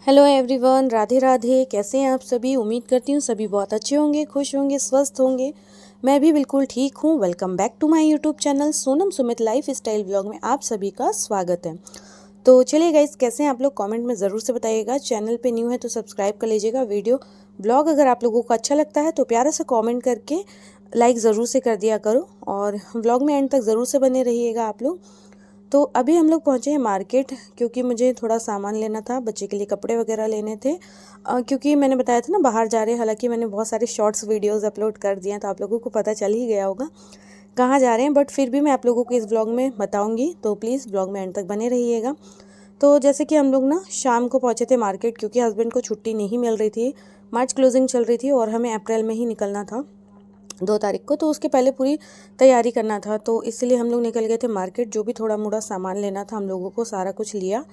Hello everyone, Radhe Radhe. कैसे हैं आप सभी? उम्मीद करती हूँ सभी बहुत अच्छे होंगे, खुश होंगे, स्वस्थ होंगे। मैं भी बिल्कुल ठीक हूँ। Welcome back to my YouTube channel Sonam Sumit lifestyle blog में आप सभी का स्वागत है। तो चलिए गाइस, कैसे हैं आप लोग? कमेंट में ज़रूर से बताइएगा। चैनल पे न्यू है तो सब्सक्राइब कर लीजिएगा। वीडियो ब्लॉग अगर आप लोगों को अच्छा लगता है तो प्यारा सा कॉमेंट करके लाइक ज़रूर से कर दिया करो, और ब्लॉग में एंड तक ज़रूर से बने रहिएगा आप लोग। तो अभी हम लोग पहुँचे हैं मार्केट, क्योंकि मुझे थोड़ा सामान लेना था, बच्चे के लिए कपड़े वगैरह लेने थे। क्योंकि मैंने बताया था ना बाहर जा रहे हैं। हालांकि मैंने बहुत सारे शॉर्ट्स वीडियोस अपलोड कर दिए हैं तो आप लोगों को पता चल ही गया होगा कहाँ जा रहे हैं, बट फिर भी मैं आप लोगों को इस ब्लॉग में बताऊंगी, तो प्लीज़ ब्लॉग में एंड तक बने रहिएगा। तो जैसे कि हम लोग ना शाम को पहुँचे थे मार्केट, क्योंकि हस्बैंड को छुट्टी नहीं मिल रही थी। मार्च क्लोजिंग चल रही थी और हमें अप्रैल में ही निकलना था 2 तारीख को, तो उसके पहले पूरी तैयारी करना था। तो इसलिए हम लोग निकल गए थे मार्केट। जो भी थोड़ा मोड़ा सामान लेना था हम लोगों को सारा कुछ लिया,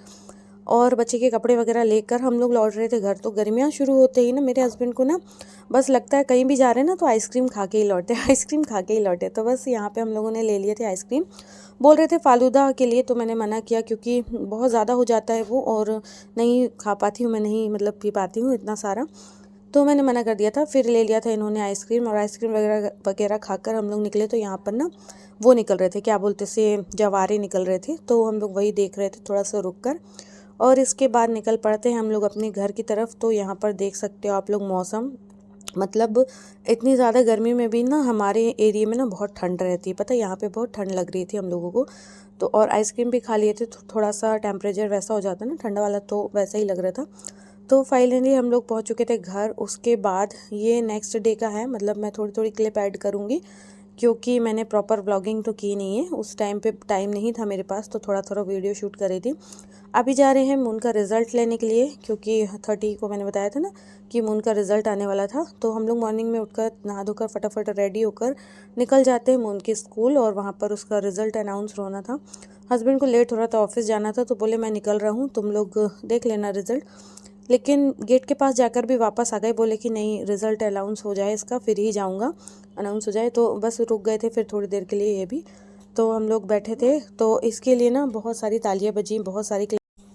और बच्चे के कपड़े वगैरह लेकर हम लोग लौट रहे थे घर। तो गर्मियाँ शुरू होते ही ना मेरे हस्बैंड को ना बस लगता है कहीं भी जा रहे हैं ना तो आइसक्रीम खा के ही लौटे, आइसक्रीम खा के ही लौटे। तो बस यहाँ पे हम लोगों ने ले लिए थे आइसक्रीम। बोल रहे थे फालूदा के लिए, तो मैंने मना किया क्योंकि बहुत ज़्यादा हो जाता है वो, और नहीं खा पाती हूँ मैं, नहीं मतलब पी पाती हूँ इतना सारा। तो मैंने मना कर दिया था। फिर ले लिया था इन्होंने आइसक्रीम, और आइसक्रीम वगैरह वगैरह खाकर हम लोग निकले। तो यहाँ पर ना वो निकल रहे थे, क्या बोलते से, जवारे निकल रहे थे। तो हम लोग वही देख रहे थे थोड़ा सा रुक कर, और इसके बाद निकल पड़ते हैं हम लोग अपने घर की तरफ। तो यहाँ पर देख सकते हो आप लोग मौसम, मतलब इतनी ज़्यादा गर्मी में भी ना हमारे एरिया में ना बहुत ठंड रहती है। पता है, यहाँ पे बहुत ठंड लग रही थी हम लोगों को। तो और आइसक्रीम भी खा लिए थे तो थोड़ा सा टेम्परेचर वैसा हो जाता है ना ठंडा वाला, तो वैसा ही लग रहा था। तो फाइनली हम लोग पहुँच चुके थे घर। उसके बाद ये नेक्स्ट डे का है, मतलब मैं थोड़ी थोड़ी क्लिप ऐड करूँगी, क्योंकि मैंने प्रॉपर व्लॉगिंग तो की नहीं है। उस टाइम पे टाइम नहीं था मेरे पास, तो थोड़ा थोड़ा वीडियो शूट कर रही थी। अभी जा रहे हैं मून का रिज़ल्ट लेने के लिए, क्योंकि 30 को मैंने बताया था ना कि मून का रिज़ल्ट आने वाला था। तो हम लोग मॉर्निंग में उठकर नहा धोकर फटाफट रेडी होकर निकल जाते हैं मून के स्कूल, और वहाँ पर उसका रिज़ल्ट अनाउंस होना था। हस्बैंड को लेट हो रहा था, ऑफिस जाना था, तो बोले मैं निकल रहा हूँ, तुम लोग देख लेना रिज़ल्ट। लेकिन गेट के पास जाकर भी वापस आ गए, बोले कि नहीं रिज़ल्ट अनाउंस हो जाए इसका फिर ही जाऊंगा, अनाउंस हो जाए। तो बस रुक गए थे फिर थोड़ी देर के लिए ये भी। तो हम लोग बैठे थे, तो इसके लिए ना बहुत सारी तालियां बजी, बहुत सारी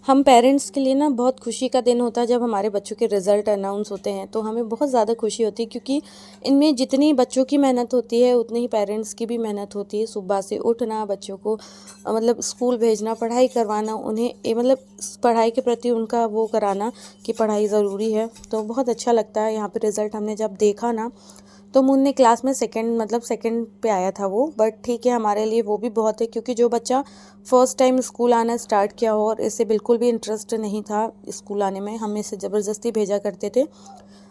हम पेरेंट्स के लिए ना बहुत खुशी का दिन होता है जब हमारे बच्चों के रिज़ल्ट अनाउंस होते हैं। तो हमें बहुत ज़्यादा खुशी होती है, क्योंकि इनमें जितनी बच्चों की मेहनत होती है उतनी ही पेरेंट्स की भी मेहनत होती है। सुबह से उठना, बच्चों को मतलब स्कूल भेजना, पढ़ाई करवाना, उन्हें मतलब पढ़ाई के प्रति उनका वो कराना कि पढ़ाई ज़रूरी है। तो बहुत अच्छा लगता है। यहाँ पे रिज़ल्ट हमने जब देखा ना, तो मून ने क्लास में सेकंड, मतलब सेकंड पे आया था वो, बट ठीक है हमारे लिए वो भी बहुत है। क्योंकि जो बच्चा फर्स्ट टाइम स्कूल आना स्टार्ट किया हो और इसे बिल्कुल भी इंटरेस्ट नहीं था स्कूल आने में, हम इसे ज़बरदस्ती भेजा करते थे।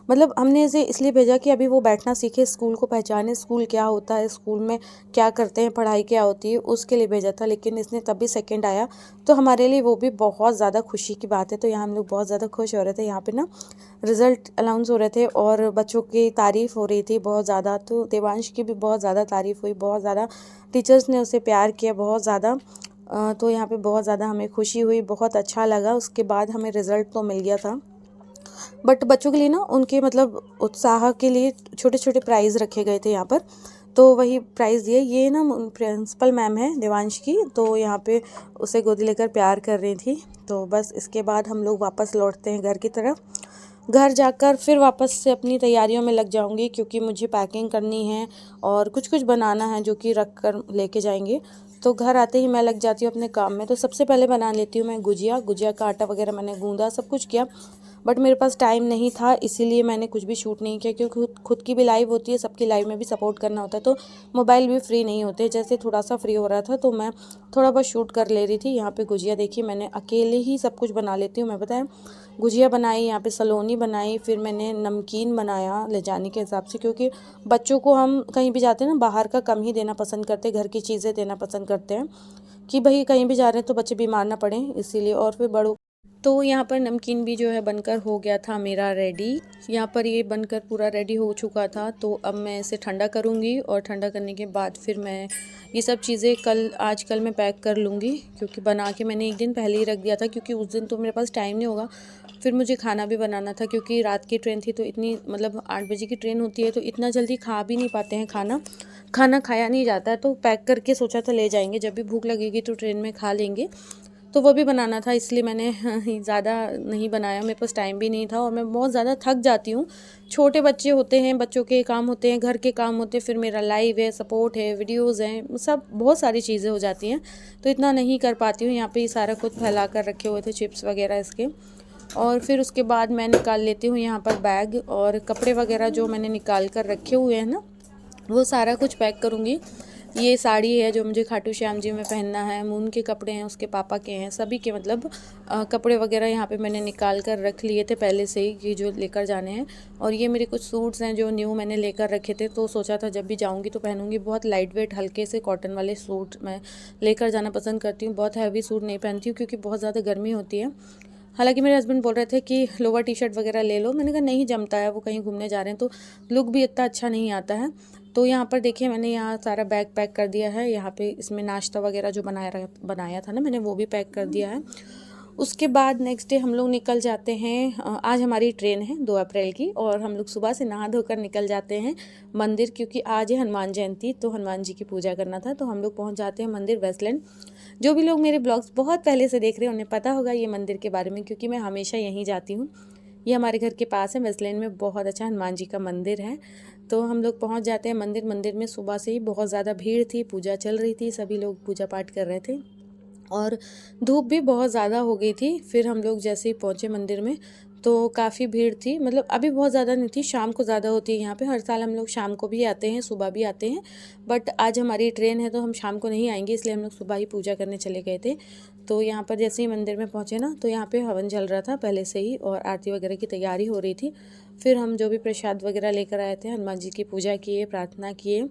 मतलब हमने इसे इसलिए भेजा कि अभी वो बैठना सीखे, स्कूल को पहचाने, स्कूल क्या होता है, स्कूल में क्या करते हैं, पढ़ाई क्या होती है, उसके लिए भेजा था। लेकिन इसने तब भी सेकंड आया, तो हमारे लिए वो भी बहुत ज़्यादा खुशी की बात है। तो यहाँ हम लोग बहुत ज़्यादा खुश हो रहे थे। यहाँ पे ना रिज़ल्ट अनाउंस हो रहे थे और बच्चों की तारीफ़ हो रही थी बहुत ज़्यादा। तो देवांश की भी बहुत ज़्यादा तारीफ़ हुई, बहुत ज़्यादा टीचर्स ने उसे प्यार किया, बहुत ज़्यादा। तो यहाँ पे बहुत ज़्यादा हमें खुशी हुई, बहुत अच्छा लगा। उसके बाद हमें रिज़ल्ट तो मिल गया था, बट बच्चों के लिए ना उनके मतलब उत्साह के लिए छोटे छोटे प्राइज़ रखे गए थे यहाँ पर। तो वही प्राइज़ दिए। ये ना प्रिंसिपल मैम है देवांश की, तो यहाँ पे उसे गोदी लेकर प्यार कर रही थी। तो बस इसके बाद हम लोग वापस लौटते हैं घर की तरफ। घर जाकर फिर वापस से अपनी तैयारियों में लग जाऊंगी, क्योंकि मुझे पैकिंग करनी है और कुछ कुछ बनाना है जो कि रख कर लेके जाएंगे। तो घर आते ही मैं लग जाती हूँ अपने काम में। तो सबसे पहले बना लेती हूँ मैं गुजिया। गुजिया का आटा वगैरह मैंने गूंदा, सब कुछ किया, बट मेरे पास टाइम नहीं था, इसीलिए मैंने कुछ भी शूट नहीं किया। क्योंकि खुद की भी लाइव होती है, सबकी लाइव में भी सपोर्ट करना होता है, तो मोबाइल भी फ्री नहीं होते। जैसे थोड़ा सा फ्री हो रहा था तो मैं थोड़ा बहुत शूट कर ले रही थी। यहाँ पे गुजिया देखिए, मैंने अकेले ही सब कुछ बना लेती हूँ मैं, बताएं। गुजिया बनाई, यहाँ पे सलोनी बनाई, फिर मैंने नमकीन बनाया ले जाने के हिसाब से, क्योंकि बच्चों को हम कहीं भी जाते हैं ना बाहर का कम ही देना पसंद करते हैं, घर की चीज़ें देना पसंद करते हैं कि भाई कहीं भी जा रहे हैं तो बच्चे बीमार ना पड़ें, इसीलिए। और फिर बड़ों, तो यहाँ पर नमकीन भी जो है बनकर हो गया था मेरा रेडी। यहाँ पर ये बनकर पूरा रेडी हो चुका था। तो अब मैं इसे ठंडा करूँगी, और ठंडा करने के बाद फिर मैं ये सब चीज़ें आज कल मैं पैक कर लूँगी, क्योंकि बना के मैंने एक दिन पहले ही रख दिया था, क्योंकि उस दिन तो मेरे पास टाइम नहीं होगा। फिर मुझे खाना भी बनाना था, क्योंकि रात की ट्रेन थी, तो इतनी मतलब 8 बजे की ट्रेन होती है, तो इतना जल्दी खा भी नहीं पाते हैं खाना, खाना खाया नहीं जाता है। तो पैक करके सोचा था ले जाएंगे, जब भी भूख लगेगी तो ट्रेन में खा लेंगे। तो वो भी बनाना था, इसलिए मैंने ज़्यादा नहीं बनाया, मेरे पास टाइम भी नहीं था और मैं बहुत ज़्यादा थक जाती हूँ। छोटे बच्चे होते हैं, बच्चों के काम होते हैं, घर के काम होते हैं, फिर मेरा लाइव है, सपोर्ट है, वीडियोज़ हैं, सब बहुत सारी चीज़ें हो जाती हैं, तो इतना नहीं कर पाती हूँ। यहाँ पे ये सारा कुछ फैला कर रखे हुए थे चिप्स वगैरह इसके। और फिर उसके बाद मैं निकाल लेती हूँ यहाँ पर बैग और कपड़े वगैरह जो मैंने निकाल कर रखे हुए हैं ना, वो सारा कुछ पैक करूँगी। ये साड़ी है जो मुझे खाटू श्याम जी में पहनना है, मून के कपड़े हैं, उसके पापा के हैं, सभी के मतलब कपड़े वगैरह यहाँ पे मैंने निकाल कर रख लिए थे पहले से ही कि जो लेकर जाने हैं। और ये मेरे कुछ सूट्स हैं जो न्यू मैंने लेकर रखे थे, तो सोचा था जब भी जाऊँगी तो पहनूँगी। बहुत लाइट वेट हल्के से कॉटन वाले सूट मैं लेकर जाना पसंद करती हूँ, बहुत हैवी सूट नहीं पहनती हूँ क्योंकि बहुत ज़्यादा गर्मी होती है। हालांकि मेरे हस्बैंड बोल रहे थे कि लोअर टी शर्ट वगैरह ले लो, मैंने कहा नहीं जमता है, वो कहीं घूमने जा रहे हैं तो लुक भी इतना अच्छा नहीं आता है। तो यहाँ पर देखिए मैंने यहाँ सारा बैग पैक कर दिया है। यहाँ पे इसमें नाश्ता वगैरह जो बनाया था ना मैंने, वो भी पैक कर दिया है। उसके बाद नेक्स्ट डे हम लोग निकल जाते हैं। आज हमारी ट्रेन है 2 अप्रैल की और हम लोग सुबह से नहा धोकर निकल जाते हैं मंदिर, क्योंकि आज है हनुमान जयंती, तो हनुमान जी की पूजा करना था। तो हम लोग पहुंच जाते हैं मंदिर वेस्टलैंड। जो भी लोग मेरे ब्लॉग्स बहुत पहले से देख रहे हैं उन्हें पता होगा ये मंदिर के बारे में, क्योंकि मैं हमेशा यहीं जाती हूँ। ये हमारे घर के पास है, वेस्टलैंड में बहुत अच्छा हनुमान जी का मंदिर है। तो हम लोग पहुँच जाते हैं मंदिर। मंदिर में सुबह से ही बहुत ज़्यादा भीड़ थी, पूजा चल रही थी, सभी लोग पूजा पाठ कर रहे थे और धूप भी बहुत ज़्यादा हो गई थी। फिर हम लोग जैसे ही पहुँचे मंदिर में तो काफ़ी भीड़ थी, मतलब अभी बहुत ज़्यादा नहीं थी, शाम को ज़्यादा होती है यहाँ पे। हर साल हम लोग शाम को भी आते हैं, सुबह भी आते हैं, बट आज हमारी ट्रेन है तो हम शाम को नहीं आएंगे, इसलिए हम लोग सुबह ही पूजा करने चले गए थे। तो यहाँ पर जैसे ही मंदिर में पहुँचे ना, तो यहाँ पे हवन चल रहा था पहले से ही और आरती वगैरह की तैयारी हो रही थी। फिर हम जो भी प्रसाद वगैरह लेकर आए थे, हनुमान जी की पूजा किए, प्रार्थना किए।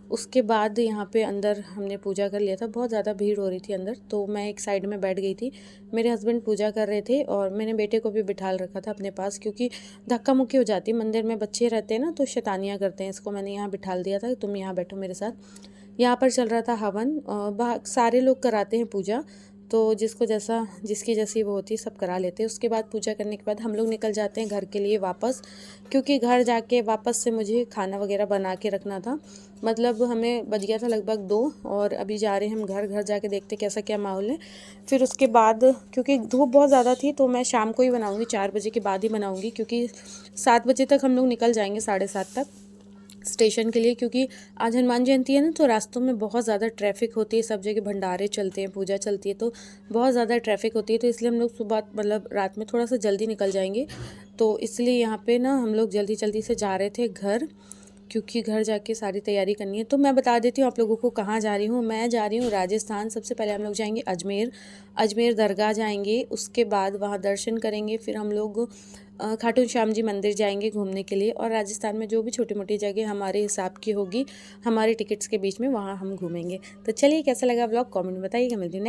उसके बाद यहाँ पे अंदर हमने पूजा कर लिया था। बहुत ज़्यादा भीड़ हो रही थी अंदर, तो मैं एक साइड में बैठ गई थी। मेरे हस्बैंड पूजा कर रहे थे और मैंने बेटे को भी बिठाल रखा था अपने पास, क्योंकि धक्का मुक्की हो जाती है मंदिर में, बच्चे रहते हैं ना तो शैतानियाँ करते हैं। इसको मैंने यहाँ बिठाल दिया था, तुम यहाँ बैठो मेरे साथ। यहाँ पर चल रहा था हवन, सारे लोग कराते हैं पूजा, तो जिसको जैसा जिसकी जैसी वो होती है सब करा लेते हैं। उसके बाद पूजा करने के बाद हम लोग निकल जाते हैं घर के लिए वापस, क्योंकि घर जाके वापस से मुझे खाना वगैरह बना के रखना था। मतलब हमें बज गया था लगभग 2 और अभी जा रहे हैं हम घर। घर जाके देखते कैसा क्या माहौल है। फिर उसके बाद क्योंकि धूप बहुत ज़्यादा थी तो मैं शाम को ही बनाऊँगी, 4 बजे के बाद ही बनाऊँगी, क्योंकि 7 बजे तक हम लोग निकल जाएंगे, 7:30 तक स्टेशन के लिए। क्योंकि आज हनुमान जयंती है ना, तो रास्तों में बहुत ज़्यादा ट्रैफिक होती है, सब जगह भंडारे चलते हैं, पूजा चलती है, तो बहुत ज़्यादा ट्रैफिक होती है। तो इसलिए हम लोग सुबह मतलब रात में थोड़ा सा जल्दी निकल जाएंगे। तो इसलिए यहाँ पे ना हम लोग जल्दी जल्दी से जा रहे थे घर, क्योंकि घर जाके सारी तैयारी करनी है। तो मैं बता देती हूँ आप लोगों को कहाँ जा रही हूँ। मैं जा रही हूँ राजस्थान। सबसे पहले हम लोग जाएंगे अजमेर, अजमेर दरगाह जाएंगे, उसके बाद वहाँ दर्शन करेंगे। फिर हम लोग खाटू श्याम जी मंदिर जाएंगे घूमने के लिए, और राजस्थान में जो भी छोटी मोटी जगह हमारे हिसाब की होगी हमारे टिकट्स के बीच में, वहाँ हम घूमेंगे। तो चलिए कैसा लगा ब्लॉग कमेंट में बताइएगा। मिलती हूँ